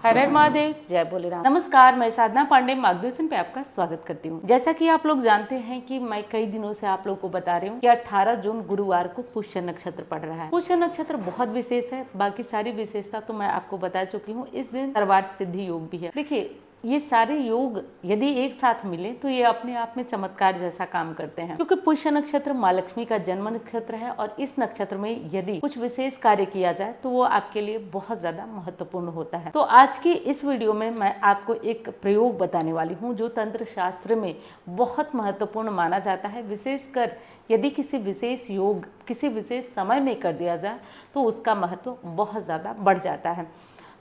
हर हर महादेव, जय भोलेनाथ। नमस्कार, मैं साधना पांडे मार्गदर्शन पे आपका स्वागत करती हूँ। जैसा कि आप लोग जानते हैं कि मैं कई दिनों से आप लोगों को बता रही हूँ कि 18 जून गुरुवार को पुष्य नक्षत्र पड़ रहा है। पुष्य नक्षत्र बहुत विशेष है, बाकी सारी विशेषता तो मैं आपको बता चुकी हूँ। इस दिन सर्वार्थ सिद्धि योग भी है। देखिए, ये सारे योग यदि एक साथ मिले तो ये अपने आप में चमत्कार जैसा काम करते हैं, क्योंकि पुष्य नक्षत्र माँ लक्ष्मी का जन्म नक्षत्र है और इस नक्षत्र में यदि कुछ विशेष कार्य किया जाए तो वो आपके लिए बहुत ज्यादा महत्वपूर्ण होता है। तो आज की इस वीडियो में मैं आपको एक प्रयोग बताने वाली हूँ जो तंत्र शास्त्र में बहुत महत्वपूर्ण माना जाता है। विशेषकर यदि किसी विशेष योग किसी विशेष समय में कर दिया जाए तो उसका महत्व बहुत ज्यादा बढ़ जाता है।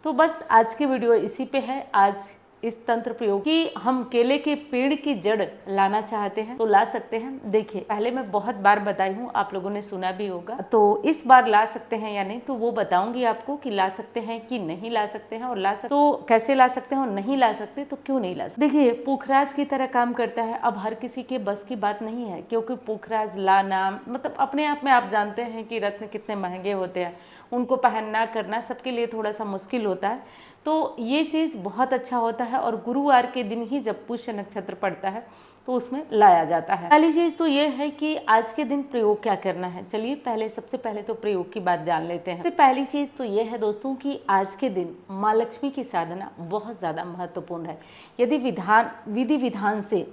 तो बस आज की वीडियो इसी पे है। आज इस तंत्र प्रयोग कि हम केले के पेड़ की जड़ लाना चाहते हैं तो ला सकते हैं। देखिए, पहले मैं बहुत बार बताई हूँ, आप लोगों ने सुना भी होगा, तो इस बार ला सकते हैं या नहीं तो वो बताऊंगी आपको कि ला सकते हैं कि नहीं ला सकते हैं, और ला सकते तो कैसे ला सकते हैं, और नहीं ला सकते तो क्यों नहीं ला सकते। देखिए, पुखराज की तरह काम करता है। अब हर किसी के बस की बात नहीं है, क्योंकि पुखराज लाना मतलब अपने आप में आप जानते हैं कि रत्न कितने महंगे होते हैं, उनको पहनना करना सबके लिए थोड़ा सा मुश्किल होता है। तो ये चीज़ बहुत अच्छा होता है और गुरुवार के दिन ही जब पुष्य नक्षत्र पड़ता है तो उसमें लाया जाता है। पहली चीज़ तो ये है कि आज के दिन प्रयोग क्या करना है। चलिए सबसे पहले तो प्रयोग की बात जान लेते हैं। सबसे पहली चीज़ तो ये है दोस्तों कि आज के दिन माँ लक्ष्मी की साधना बहुत ज़्यादा महत्वपूर्ण है। यदि विधि विधान से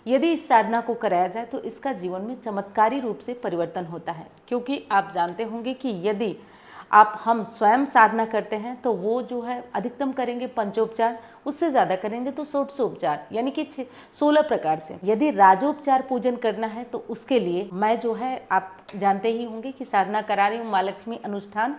यदि इस साधना को कराया जाए तो इसका जीवन में चमत्कारी रूप से परिवर्तन होता है। क्योंकि आप जानते होंगे कि यदि हम स्वयं साधना करते हैं तो वो जो है अधिकतम करेंगे पंचोपचार, उससे ज़्यादा करेंगे तो षोडशोपचार यानी कि 16 प्रकार से। यदि राजोपचार पूजन करना है तो उसके लिए मैं जो है आप जानते ही होंगे कि साधना करा रही हूँ माँ लक्ष्मी अनुष्ठान,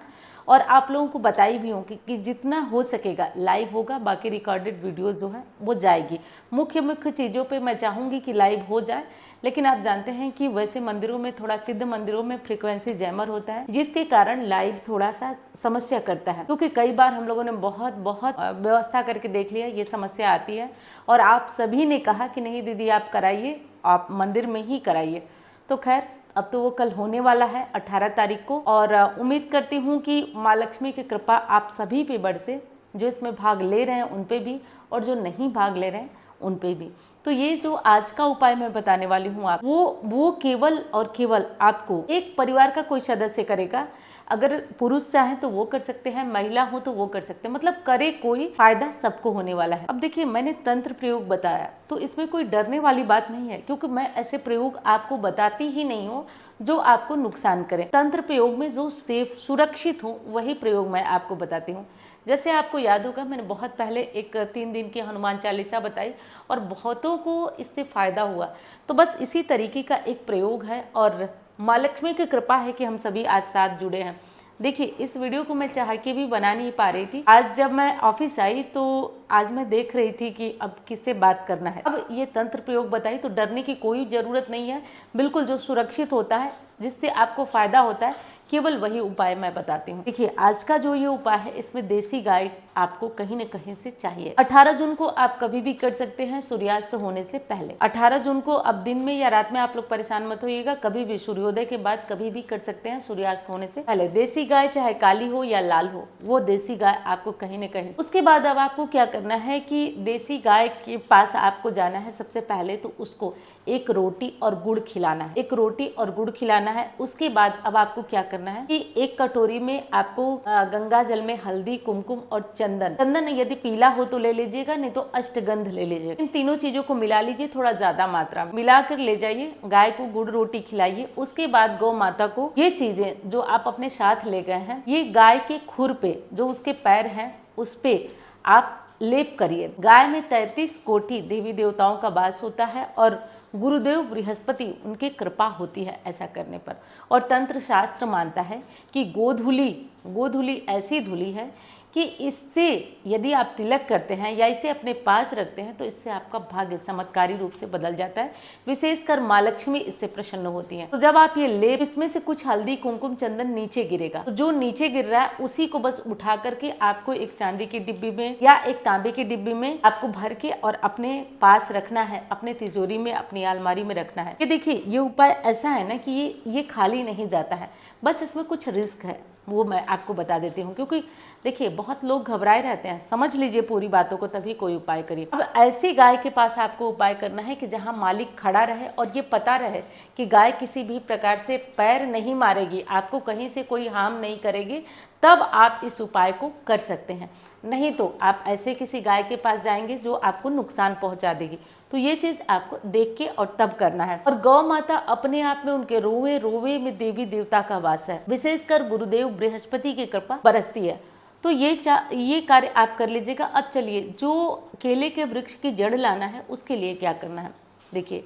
और आप लोगों को बताई भी होंगी कि जितना हो सकेगा लाइव होगा, बाकी रिकॉर्डेड वीडियो जो है वो जाएगी। मुख्य चीज़ों पे मैं चाहूँगी कि लाइव हो जाए, लेकिन आप जानते हैं कि वैसे मंदिरों में थोड़ा सिद्ध मंदिरों में फ्रीक्वेंसी जैमर होता है, जिसके कारण लाइव थोड़ा सा समस्या करता है। क्योंकि कई बार हम लोगों ने बहुत व्यवस्था करके देख लिया, ये समस्या आती है और आप सभी ने कहा कि नहीं दीदी आप कराइए, आप मंदिर में ही कराइए। तो खैर, अब तो वो कल होने वाला है 18 तारीख को, और उम्मीद करती हूँ कि माँ लक्ष्मी की कृपा आप सभी पे बरसे, जो इसमें भाग ले रहे हैं उन पे भी और जो नहीं भाग ले रहे हैं उन पे भी। तो ये जो आज का उपाय मैं बताने वाली हूँ आप वो केवल और केवल आपको एक परिवार का कोई सदस्य करेगा। अगर पुरुष चाहे तो वो कर सकते हैं, महिला हो तो वो कर सकते हैं, मतलब करे कोई, फायदा सबको होने वाला है। अब देखिए, मैंने तंत्र प्रयोग बताया तो इसमें कोई डरने वाली बात नहीं है, क्योंकि मैं ऐसे प्रयोग आपको बताती ही नहीं हूँ जो आपको नुकसान करें। तंत्र प्रयोग में जो सेफ सुरक्षित हो वही प्रयोग मैं आपको बताती हूँ। जैसे आपको याद होगा, मैंने बहुत पहले एक 3 दिन की हनुमान चालीसा बताई और बहुतों को इससे फायदा हुआ। तो बस इसी तरीके का एक प्रयोग है और माँ लक्ष्मी की कृपा है कि हम सभी आज साथ जुड़े हैं। देखिए, इस वीडियो को मैं चाह के भी बना नहीं पा रही थी। आज जब मैं ऑफिस आई तो आज मैं देख रही थी कि अब किससे बात करना है। अब ये तंत्र प्रयोग बताई तो डरने की कोई ज़रूरत नहीं है। बिल्कुल जो सुरक्षित होता है, जिससे आपको फायदा होता है, केवल वही उपाय मैं बताती हूँ। देखिए, आज का जो ये उपाय है इसमें देसी गाय आपको कहीं न कहीं से चाहिए। 18 जून को आप कभी भी कर सकते हैं, सूर्यास्त होने से पहले। 18 जून को अब दिन में या रात में आप लोग परेशान मत होइएगा, कभी भी सूर्योदय के बाद कभी भी कर सकते हैं, सूर्यास्त होने से पहले। देसी गाय चाहे काली हो या लाल हो, वो देसी गाय आपको कहीं न कहीं। उसके बाद अब आपको क्या करना है कि देसी गाय के पास आपको जाना है। सबसे पहले तो उसको एक रोटी और गुड़ खिलाना है, एक रोटी और गुड़ खिलाना है। उसके बाद अब आपको क्या करना है कि एक कटोरी में आपको गंगा जल में हल्दी, कुमकुम और चंदन यदि पीला हो तो ले लीजिएगा, नहीं तो अष्टगंध ले लीजिएगा। इन तीनों चीजों को मिला लीजिए, थोड़ा ज्यादा मात्रा में मिलाकर ले जाइए। गाय को गुड़ रोटी खिलाइए। उसके बाद गौ माता को ये चीजें जो आप अपने साथ ले गए हैं, ये गाय के खुर पे जो उसके पैर हैं उस पे आप लेप करिए। गाय में 33 कोटि देवी देवताओं का वास होता है और गुरुदेव बृहस्पति उनकी कृपा होती है ऐसा करने पर। और तंत्र शास्त्र मानता है कि गोधूली ऐसी धूली है कि इससे यदि आप तिलक करते हैं या इसे अपने पास रखते हैं तो इससे आपका भाग्य चमत्कारी रूप से बदल जाता है। विशेषकर माँ लक्ष्मी इससे प्रसन्न होती हैं। तो जब आप ये ले, इसमें से कुछ हल्दी, कुमकुम, चंदन नीचे गिरेगा, तो जो नीचे गिर रहा है उसी को बस उठा करके आपको एक चांदी की डिब्बी में या एक तांबे की डिब्बी में आपको भर के और अपने पास रखना है, अपने तिजोरी में, अपनी अलमारी में रखना है। ये देखिए, ये उपाय ऐसा है ना कि ये खाली नहीं जाता है, बस इसमें कुछ रिस्क है। वो मैं आपको बता देती हूँ, क्योंकि देखिए बहुत लोग घबराए रहते हैं। समझ लीजिए पूरी बातों को, तभी कोई उपाय करिए। अब ऐसी गाय के पास आपको उपाय करना है कि जहाँ मालिक खड़ा रहे और ये पता रहे कि गाय किसी भी प्रकार से पैर नहीं मारेगी, आपको कहीं से कोई हार्म नहीं करेगी, तब आप इस उपाय को कर सकते हैं। नहीं तो आप ऐसे किसी गाय के पास जाएंगे जो आपको नुकसान पहुंचा देगी। तो ये चीज़ आपको देख के और तब करना है। और गौ माता अपने आप में, उनके रोवे रोवे में देवी देवता का वास है। विशेषकर गुरुदेव बृहस्पति की कृपा बरसती है। तो ये कार्य आप कर लीजिएगा। अब चलिए, जो केले के वृक्ष की जड़ लाना है उसके लिए क्या करना है। देखिए,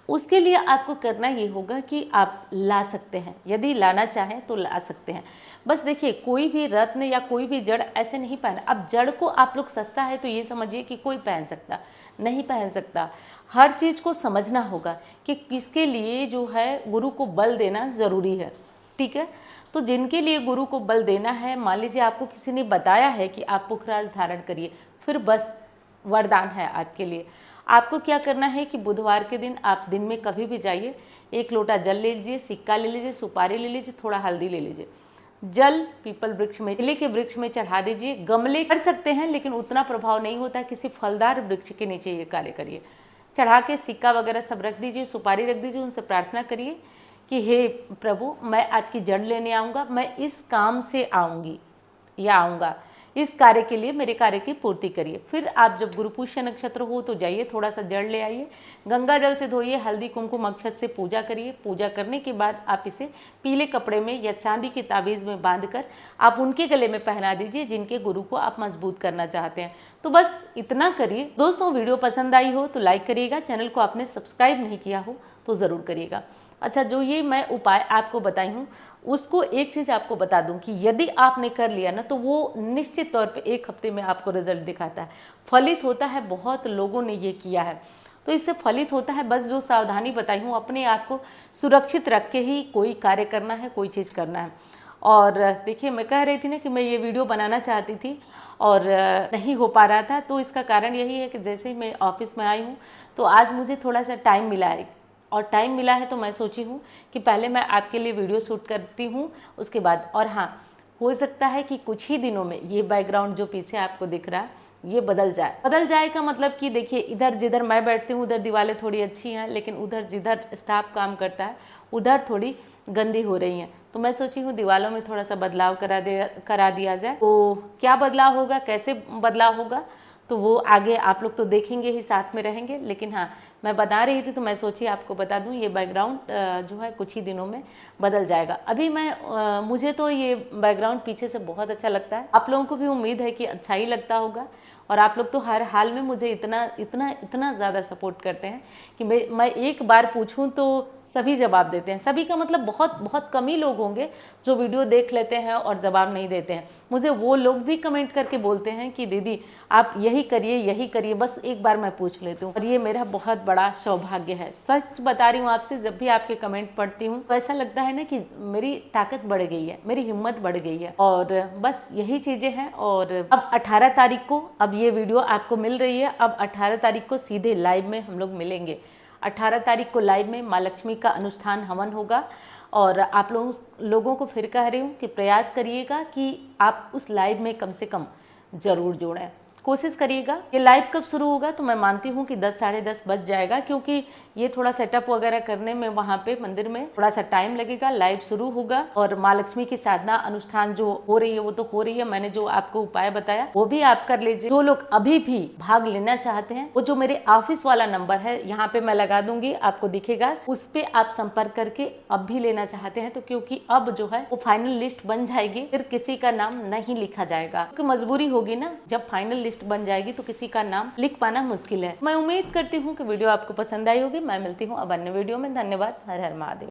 उसके लिए आपको करना ये होगा कि आप ला सकते हैं, यदि लाना चाहें तो ला सकते हैं। बस देखिए, कोई भी रत्न या कोई भी जड़ ऐसे नहीं पहना। अब जड़ को आप लोग सस्ता है तो ये समझिए कि कोई पहन सकता, नहीं पहन सकता। हर चीज़ को समझना होगा कि किसके लिए जो है गुरु को बल देना ज़रूरी है। ठीक है, तो जिनके लिए गुरु को बल देना है, मान लीजिए आपको किसी ने बताया है कि आप पुखराज धारण करिए, फिर बस वरदान है आपके लिए। आपको क्या करना है कि बुधवार के दिन आप दिन में कभी भी जाइए, 1 लोटा जल ले लीजिए, सिक्का ले लीजिए, सुपारी ले लीजिए, थोड़ा हल्दी ले लीजिए। जल पीपल वृक्ष में, केले के वृक्ष में चढ़ा दीजिए। गमले कर सकते हैं लेकिन उतना प्रभाव नहीं होता, किसी फलदार वृक्ष के नीचे ये कार्य करिए। चढ़ा के सिक्का वगैरह सब रख दीजिए, सुपारी रख दीजिए, उनसे प्रार्थना करिए कि हे प्रभु, मैं आपकी जड़ लेने आऊँगा, मैं इस काम से आऊँगी या आऊँगा, इस कार्य के लिए मेरे कार्य की पूर्ति करिए। फिर आप जब गुरु पुष्य नक्षत्र हो तो जाइए, थोड़ा सा जड़ ले आइए, गंगा जल से धोइए, हल्दी कुमकुम अक्षत से पूजा करिए। पूजा करने के बाद आप इसे पीले कपड़े में या चांदी की ताबीज़ में बांधकर आप उनके गले में पहना दीजिए, जिनके गुरु को आप मजबूत करना चाहते हैं। तो बस इतना करिए। दोस्तों, वीडियो पसंद आई हो तो लाइक करिएगा, चैनल को आपने सब्सक्राइब नहीं किया हो तो ज़रूर करिएगा। अच्छा, जो ये मैं उपाय आपको बताई हूँ, उसको एक चीज़ आपको बता दूं कि यदि आपने कर लिया ना तो वो निश्चित तौर पे 1 हफ्ते में आपको रिजल्ट दिखाता है, फलित होता है। बहुत लोगों ने ये किया है, तो इससे फलित होता है। बस जो सावधानी बताई हूँ, अपने आप को सुरक्षित रख के ही कोई कार्य करना है, कोई चीज़ करना है। और देखिए, मैं कह रही थी ना कि मैं ये वीडियो बनाना चाहती थी और नहीं हो पा रहा था, तो इसका कारण यही है कि जैसे ही मैं ऑफिस में आई हूँ तो आज मुझे थोड़ा सा टाइम मिला है, और टाइम मिला है तो मैं सोची हूँ कि पहले मैं आपके लिए वीडियो शूट करती हूँ, उसके बाद। और हाँ, हो सकता है कि कुछ ही दिनों में ये बैकग्राउंड जो पीछे आपको दिख रहा है ये बदल जाए। बदल जाए का मतलब कि देखिए, इधर जिधर मैं बैठती हूँ उधर दीवारें थोड़ी अच्छी हैं, लेकिन उधर जिधर स्टाफ काम करता है उधर थोड़ी गंदी हो रही हैं। तो मैं सोची हूँ दीवारों में थोड़ा सा बदलाव करा दिया जाए। तो क्या बदलाव होगा, कैसे बदलाव होगा, तो वो आगे आप लोग तो देखेंगे ही, साथ में रहेंगे। लेकिन हाँ, मैं बता रही थी तो मैं सोची आपको बता दूं, ये बैकग्राउंड जो है कुछ ही दिनों में बदल जाएगा। अभी मुझे तो ये बैकग्राउंड पीछे से बहुत अच्छा लगता है, आप लोगों को भी उम्मीद है कि अच्छा ही लगता होगा। और आप लोग तो हर हाल में मुझे इतना इतना इतना ज़्यादा सपोर्ट करते हैं कि मैं एक बार पूछूं तो सभी जवाब देते हैं। सभी का मतलब बहुत बहुत कम ही लोग होंगे जो वीडियो देख लेते हैं और जवाब नहीं देते हैं। मुझे वो लोग भी कमेंट करके बोलते हैं कि दीदी आप यही करिए, बस एक बार मैं पूछ लेती हूँ। और ये मेरा बहुत बड़ा सौभाग्य है, सच बता रही हूँ आपसे। जब भी आपके कमेंट पढ़ती हूँ तो ऐसा लगता है ना कि मेरी ताकत बढ़ गई है, मेरी हिम्मत बढ़ गई है। और बस यही चीज़ें हैं। और अब 18 तारीख को अब ये वीडियो आपको मिल रही है। अब 18 तारीख को सीधे लाइव में हम लोग मिलेंगे। 18 तारीख को लाइव में माँ लक्ष्मी का अनुष्ठान हवन होगा। और आप लोगों को फिर कह रही हूँ कि प्रयास करिएगा कि आप उस लाइव में कम से कम ज़रूर जुड़ें, कोशिश करिएगा। ये लाइव कब शुरू होगा तो मैं मानती हूँ कि 10 साढ़े 10 बज जाएगा, क्योंकि ये थोड़ा सेटअप वगैरह करने में वहाँ पे मंदिर में थोड़ा सा टाइम लगेगा। लाइव शुरू होगा और माँ लक्ष्मी की साधना अनुष्ठान जो हो रही है वो तो हो रही है। मैंने जो आपको उपाय बताया वो भी आप कर लीजिए। जो लोग अभी भी भाग लेना चाहते हैं, वो जो मेरे ऑफिस वाला नंबर है यहाँ पे मैं लगा दूंगी, आपको दिखेगा, उस पे आप संपर्क करके अब भी लेना चाहते हैं तो, क्योंकि अब जो है वो फाइनल लिस्ट बन जाएगी, फिर किसी का नाम नहीं लिखा जाएगा, क्योंकि मजबूरी होगी ना, जब फाइनल लिस्ट बन जाएगी तो किसी का नाम लिख पाना मुश्किल है। मैं उम्मीद करती हूँ कि वीडियो आपको पसंद आई होगी। मैं मिलती हूँ अब अन्य वीडियो में। धन्यवाद। हर हर महादेव।